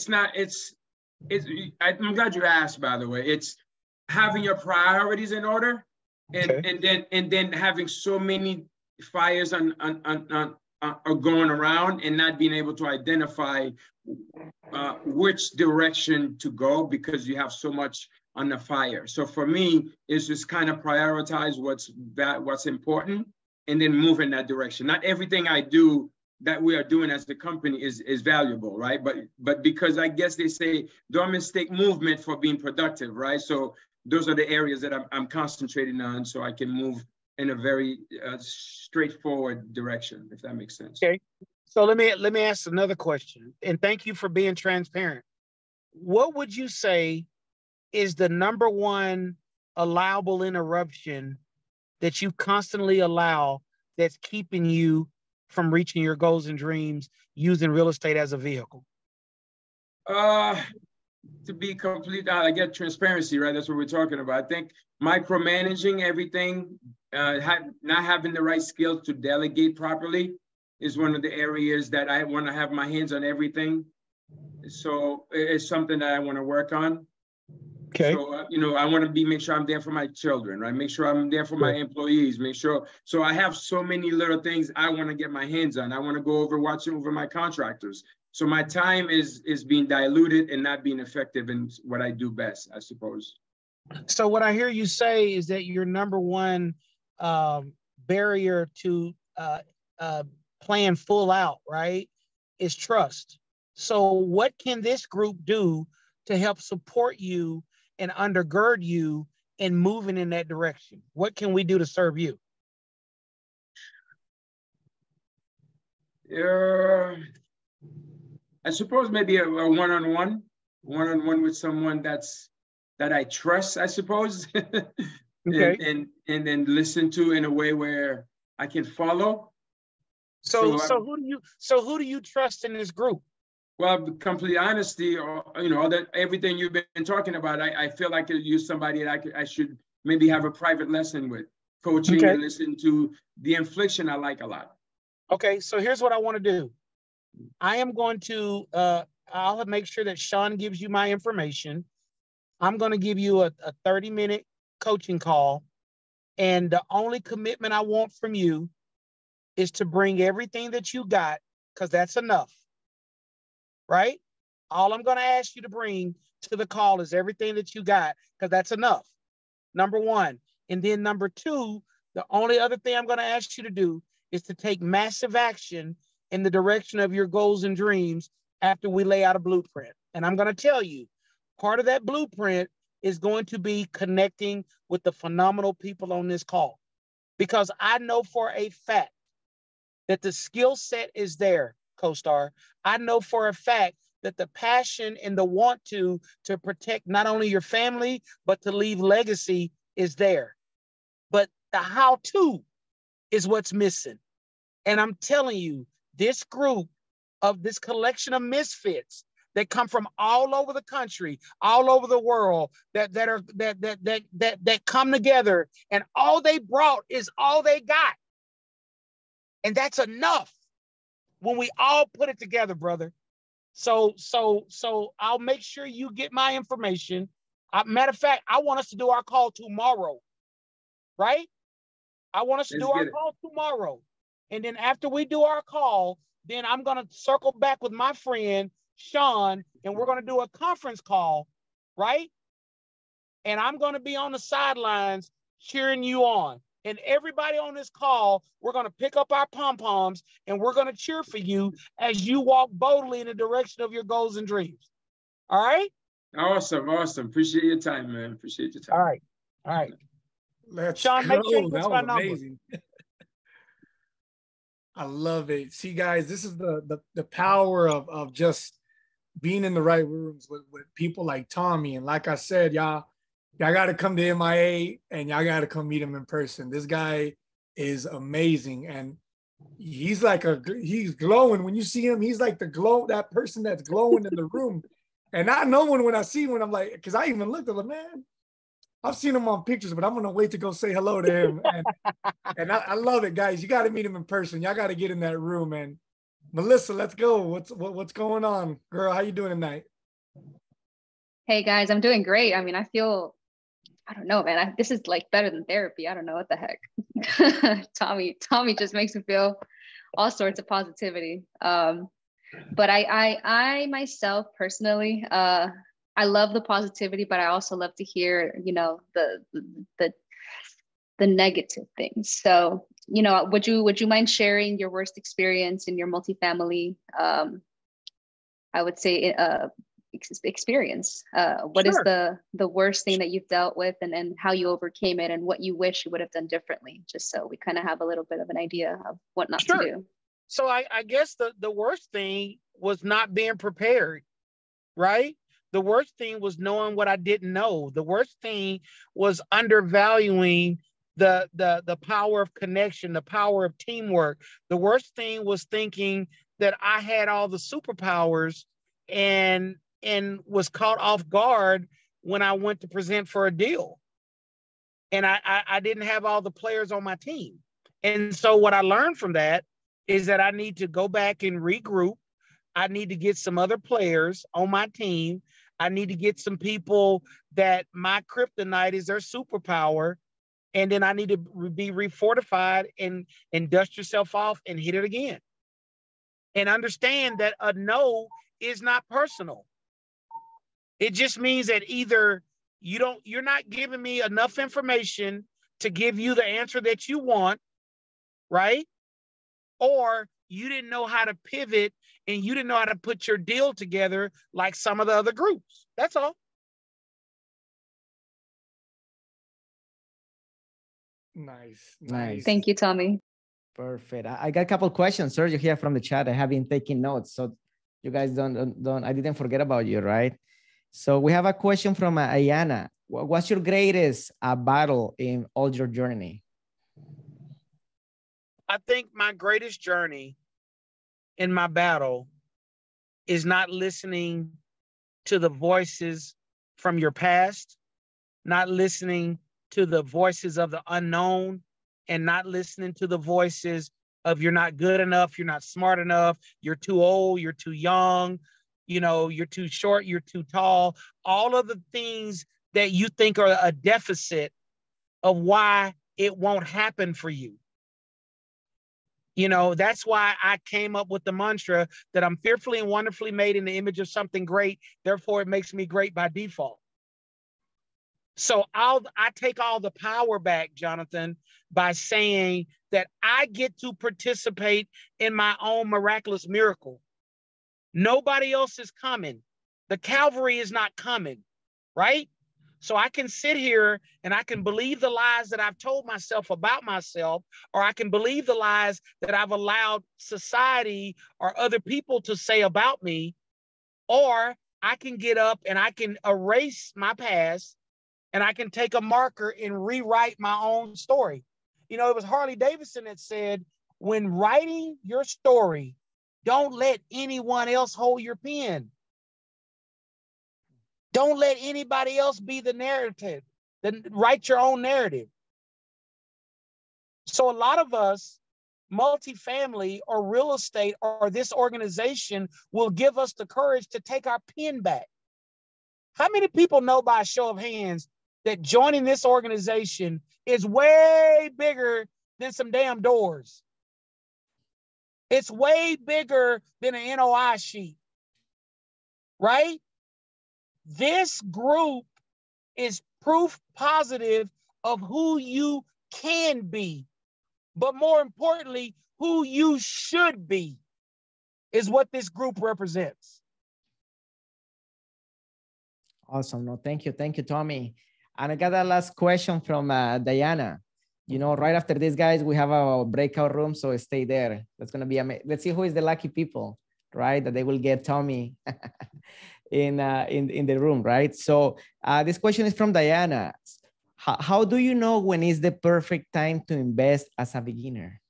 glad you asked, by the way. It's having your priorities in order, and then having so many fires are going around and not being able to identify which direction to go because you have so much on the fire. So for me, it's just kind of prioritize what's important and then move in that direction. Not everything I do that we are doing as the company is valuable, right? But because I guess they say don't mistake movement for being productive, right? So those are the areas that I'm concentrating on, so I can move in a very straightforward direction, if that makes sense. Okay, so let me ask another question, and thank you for being transparent. What would you say is the number one allowable interruption that you constantly allow that's keeping you from reaching your goals and dreams using real estate as a vehicle? To be complete, I get transparency, right? That's what we're talking about. I think micromanaging everything, not having the right skills to delegate properly is one of the areas that I want to have my hands on everything. So it's something that I want to work on. Okay. So, I want to make sure I'm there for my children, right? Make sure I'm there for my employees, so I have so many little things I want to get my hands on. I want to go watching over my contractors. So my time is being diluted and not being effective in what I do best, I suppose. So what I hear you say is that your number one barrier to playing full out, right, is trust. So what can this group do to help support you and undergird you in moving in that direction? What can we do to serve you? I suppose maybe a one-on-one with someone that I trust, I suppose. Okay. and then listen to in a way where I can follow. So who do you trust in this group? Well, complete honesty, everything you've been talking about, I feel like you're somebody that I should maybe have a private lesson with, coaching and listen to. The infliction I like a lot. Okay, so here's what I want to do. I am going to, I'll make sure that Sean gives you my information. I'm going to give you a 30-minute coaching call. And the only commitment I want from you is to bring everything that you got, because that's enough, right? All I'm going to ask you to bring to the call is everything that you got, because that's enough, number one. And then number two, the only other thing I'm going to ask you to do is to take massive action in the direction of your goals and dreams after we lay out a blueprint. And I'm going to tell you, part of that blueprint is going to be connecting with the phenomenal people on this call, because I know for a fact that the skill set is there, co-star. I know for a fact that the passion and the want to protect not only your family, but to leave legacy is there. But the how-to is what's missing. And I'm telling you, this group of this collection of misfits that come from all over the country, all over the world, that come together, and all they brought is all they got. And that's enough when we all put it together, brother. So I'll make sure you get my information. Matter of fact, I want us to do our call tomorrow, right? I want us to do our call tomorrow. And then after we do our call, then I'm going to circle back with my friend, Sean, and we're going to do a conference call, right? And I'm going to be on the sidelines cheering you on. And everybody on this call, we're going to pick up our pom-poms and we're going to cheer for you as you walk boldly in the direction of your goals and dreams. All right? Awesome. Appreciate your time, man. Appreciate your time. All right. Let's Sean, go. make sure he That gets my was number. amazing. I love it. See, guys, this is the power of just being in the right rooms with people like Tommy. And like I said, y'all got to come to MIA and y'all got to come meet him in person. This guy is amazing. And he's glowing. When you see him, he's like that person that's glowing in the room. And I know when I see him, I'm like, because I even looked at him, man, I've seen him on pictures, but I'm going to wait to go say hello to him. And I love it, guys. You got to meet him in person. Y'all got to get in that room. And Melissa, let's go. What's going on? Girl, how you doing tonight? Hey guys, I'm doing great. I mean, I don't know, man. This is like better than therapy. I don't know what the heck. Tommy just makes me feel all sorts of positivity. But I myself personally, I love the positivity, but I also love to hear, the negative things. So, would you mind sharing your worst experience in your multifamily? I would say experience. What is the worst thing that you've dealt with, and how you overcame it, and what you wish you would have done differently, just so we kind of have a little bit of an idea of what not to do. So I guess the worst thing was not being prepared, right? The worst thing was knowing what I didn't know. The worst thing was undervaluing the power of connection, the power of teamwork. The worst thing was thinking that I had all the superpowers and was caught off guard when I went to present for a deal. And I didn't have all the players on my team. And so what I learned from that is that I need to go back and regroup. I need to get some other players on my team. I need to get some people that my kryptonite is their superpower. And then I need to be refortified and dust yourself off and hit it again. And understand that a no is not personal. It just means that either you're not giving me enough information to give you the answer that you want, right? Or you didn't know how to pivot and you didn't know how to put your deal together like some of the other groups. That's all. Nice. Thank you, Tommy. Perfect. I got a couple of questions, Sergio, here from the chat. I have been taking notes, so you guys don't. I didn't forget about you, right? So we have a question from Ayana. What's your greatest battle in all your journey? I think my greatest journey in my battle is not listening to the voices from your past, not listening to the voices of the unknown, and not listening to the voices of you're not good enough, you're not smart enough, you're too old, you're too young, you're too short, you're too tall. All of the things that you think are a deficit of why it won't happen for you. That's why I came up with the mantra that I'm fearfully and wonderfully made in the image of something great. Therefore, it makes me great by default. So I take all the power back, Jonathan, by saying that I get to participate in my own miraculous miracle. Nobody else is coming. The Calvary is not coming, right? So I can sit here and I can believe the lies that I've told myself about myself, or I can believe the lies that I've allowed society or other people to say about me, or I can get up and I can erase my past and I can take a marker and rewrite my own story. It was Harley Davidson that said, when writing your story, don't let anyone else hold your pen. Don't let anybody else be the narrative. Then write your own narrative. So a lot of us, multifamily or real estate or this organization will give us the courage to take our pen back. How many people know by a show of hands that joining this organization is way bigger than some damn doors? It's way bigger than an NOI sheet, right? This group is proof positive of who you can be, but more importantly, who you should be is what this group represents. Awesome. No, thank you, Tommy. And I got a last question from Diana. You know, right after this, guys, we have a breakout room, so stay there. That's gonna be amazing. Let's see who is the lucky people, right? That they will get Tommy in the room, right? So this question is from Diana. How do you know when is the perfect time to invest as a beginner?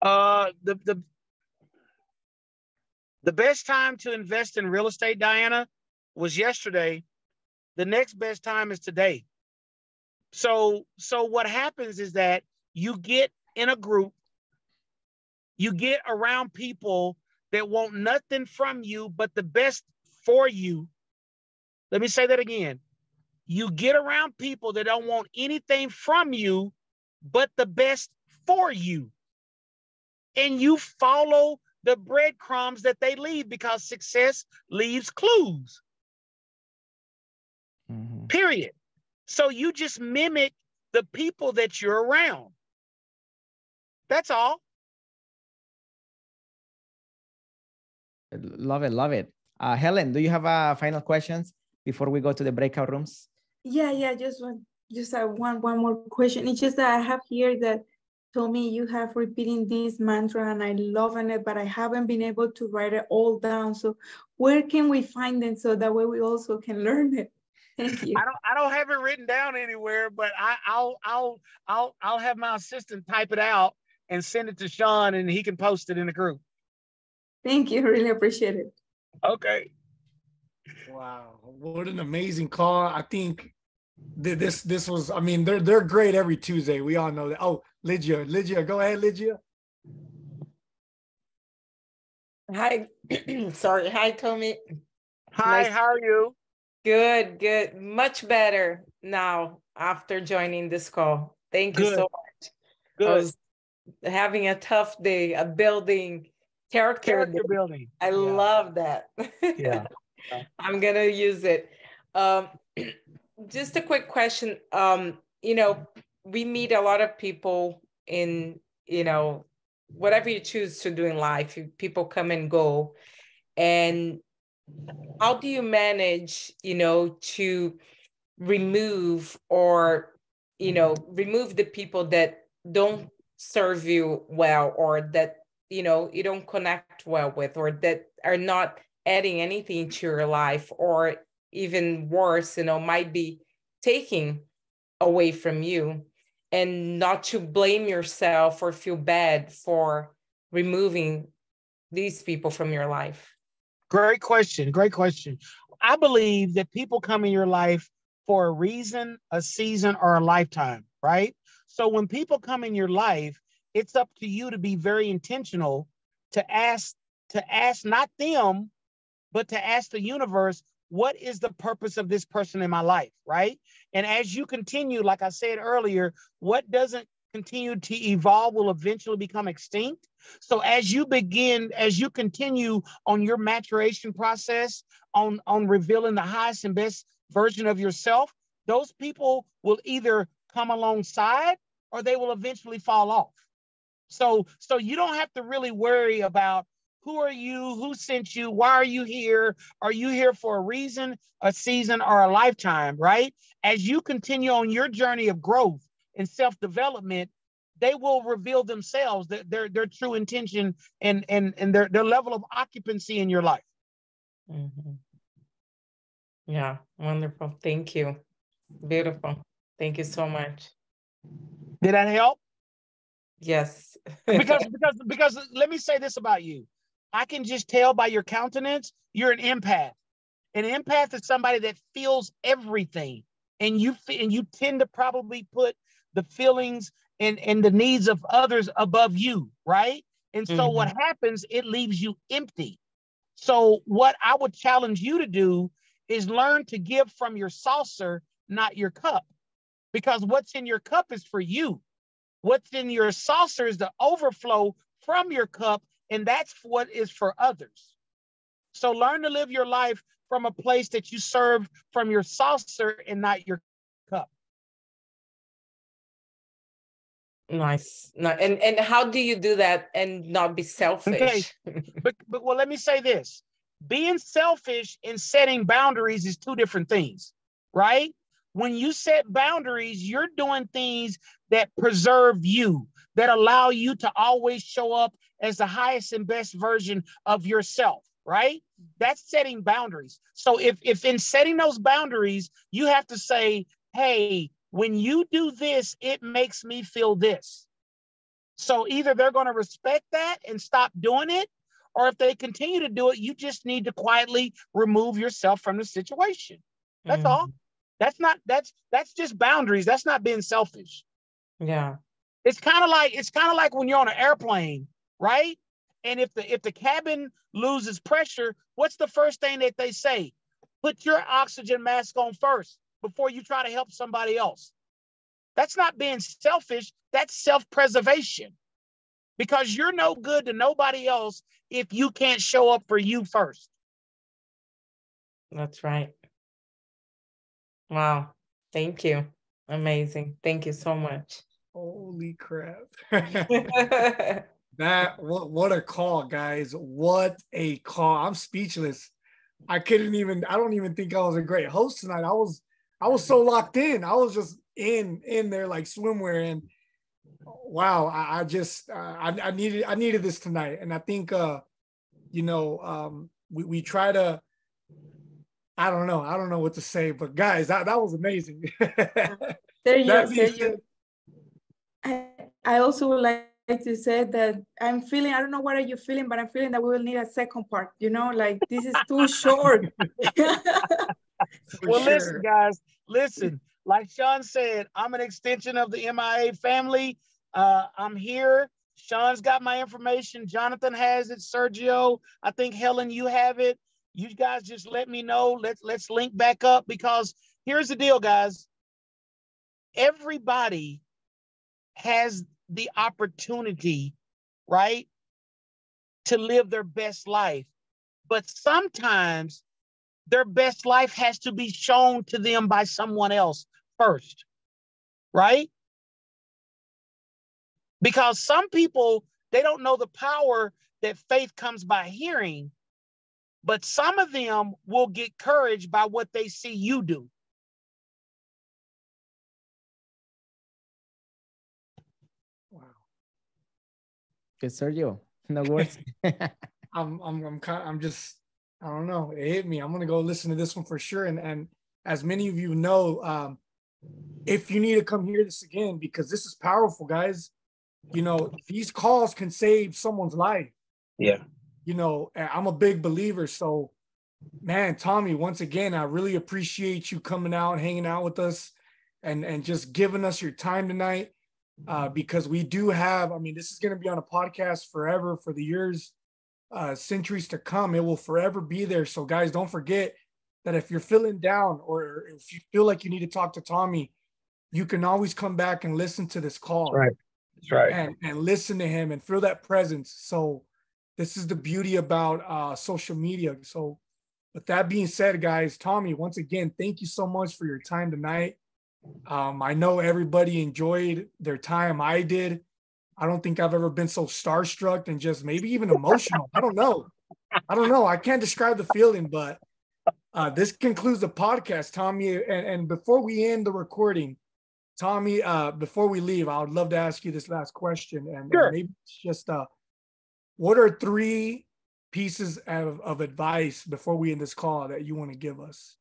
The best time to invest in real estate, Diana, was yesterday. The next best time is today. So what happens is that you get in a group, you get around people that want nothing from you but the best for you. Let me say that again. You get around people that don't want anything from you but the best for you. And you follow the breadcrumbs that they leave, because success leaves clues. Mm-hmm. Period. So you just mimic the people that you're around. That's all. Love it, love it. Helen, do you have final questions before we go to the breakout rooms? Yeah, just one more question. It's just that I have here that Tommy, you have repeating this mantra and I love it, but I haven't been able to write it all down. So where can we find them so that way we also can learn it? Thank you. I don't have it written down anywhere, but I'll have my assistant type it out and send it to Sean, and he can post it in the group. Thank you. Really appreciate it. Okay. Wow, what an amazing call. I think this was, I mean, they're great every Tuesday. We all know that. Oh, Lygia, go ahead, Lygia. Hi, sorry. Hi, Tommy. Hi, nice. How are you? Good. Much better now after joining this call. Thank you so much. Good. I was having a tough day, building character building. I love that. Yeah. I'm gonna use it. Just a quick question. You know, we meet a lot of people in, you know, whatever you choose to do in life, people come and go. And how do you manage, you know, to remove remove the people that don't serve you well, or that, you know, you don't connect well with, or that are not adding anything to your life, or even worse, you know, might be taking away from you, and not to blame yourself or feel bad for removing these people from your life? Great question. I believe that people come in your life for a reason, a season, or a lifetime, right? So when people come in your life, it's up to you to be very intentional to ask not them, but to ask the universe, what is the purpose of this person in my life, right? And as you continue, like I said earlier, what doesn't continue to evolve will eventually become extinct. So as you continue on your maturation process, on revealing the highest and best version of yourself, those people will either come alongside or they will eventually fall off. So you don't have to really worry about who are you, who sent you, why are you here? Are you here for a reason, a season, or a lifetime, right? As you continue on your journey of growth and self-development, they will reveal themselves, their true intention and their level of occupancy in your life. Mm-hmm. Yeah, wonderful. Thank you. Beautiful. Thank you so much. Did that help? Yes. because let me say this about you. I can just tell by your countenance, you're an empath. An empath is somebody that feels everything. And you tend to probably put the feelings and the needs of others above you, right? And so what happens, it leaves you empty. So what I would challenge you to do is learn to give from your saucer, not your cup. Because what's in your cup is for you. What's in your saucer is the overflow from your cup, and that's what is for others. So learn to live your life from a place that you serve from your saucer and not your cup. Nice. And how do you do that and not be selfish? Okay. But well, let me say this. Being selfish and setting boundaries is two different things, right? When you set boundaries, you're doing things that preserve you, that allow you to always show up as the highest and best version of yourself, right? That's setting boundaries. So if in setting those boundaries, you have to say, hey, when you do this, it makes me feel this. So either they're going to respect that and stop doing it, or if they continue to do it, you just need to quietly remove yourself from the situation. That's all. That's just boundaries. That's not being selfish. Yeah. It's kind of like when you're on an airplane, right? And if the cabin loses pressure, what's the first thing that they say? Put your oxygen mask on first before you try to help somebody else. That's not being selfish. That's self-preservation, because you're no good to nobody else if you can't show up for you first. That's right. Wow. Thank you. Amazing. Thank you so much. Holy crap. What a call, guys. What a call. I'm speechless. I don't even think I was a great host tonight. I was so locked in. I was just in there like swimwear, and wow, I needed this tonight. And I think we try to, I don't know what to say, but guys, that was amazing. Sergio, I also would like to say that I'm feeling, I don't know what are you feeling, but I'm feeling that we will need a second part, like this is too short. Well, listen, guys, like Sean said, I'm an extension of the MIA family. I'm here. Sean's got my information. Jonathan has it. Sergio, I think Helen, you have it. You guys just let me know. Let's link back up, because here's the deal, guys. Everybody has the opportunity, right, to live their best life. But sometimes their best life has to be shown to them by someone else first, right? Because some people, they don't know the power that faith comes by hearing, but some of them will get courage by what they see you do. Wow. Okay, Sergio, no words. I'm just, I don't know. It hit me. I'm gonna go listen to this one for sure. And as many of you know, if you need to come hear this again, because this is powerful, guys. These calls can save someone's life. Yeah. I'm a big believer. So, man, Tommy, once again, I really appreciate you coming out, hanging out with us, and just giving us your time tonight. Because we do have, this is going to be on a podcast forever, for the years, centuries to come. It will forever be there. So guys, don't forget that if you're feeling down, or if you feel like you need to talk to Tommy, you can always come back and listen to this call. That's right. And listen to him and feel that presence. So this is the beauty about social media. So with that being said, guys, Tommy, once again, thank you so much for your time tonight. I know everybody enjoyed their time. I did. I don't think I've ever been so starstruck and just maybe even emotional. I don't know. I can't describe the feeling, but this concludes the podcast, Tommy. And before we end the recording, Tommy, before we leave, I would love to ask you this last question. And maybe it's just, what are 3 pieces of advice before we end this call that you want to give us?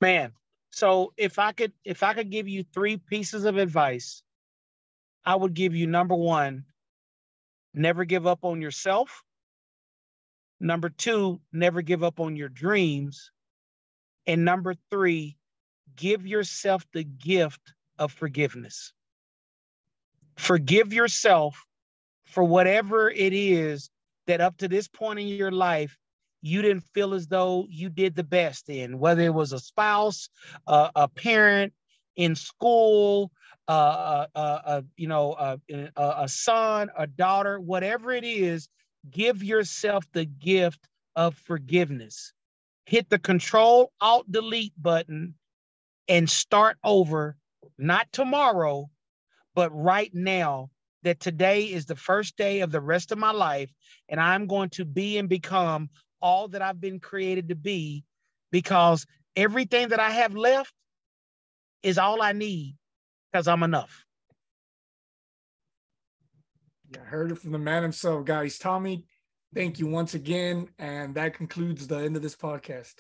Man, so if I could give you 3 pieces of advice, I would give you, number 1, never give up on yourself. Number 2, never give up on your dreams. And number 3, give yourself the gift of forgiveness. Forgive yourself for whatever it is that up to this point in your life, you didn't feel as though you did the best in, whether it was a spouse, a parent, in school, a son, a daughter, whatever it is, give yourself the gift of forgiveness. Hit the Control-Alt-Delete button and start over, not tomorrow, but right now, that today is the first day of the rest of my life, and I'm going to be and become all that I've been created to be, because everything that I have left is all I need because I'm enough. Yeah, I heard it from the man himself, guys. Tommy, thank you once again. And that concludes the end of this podcast.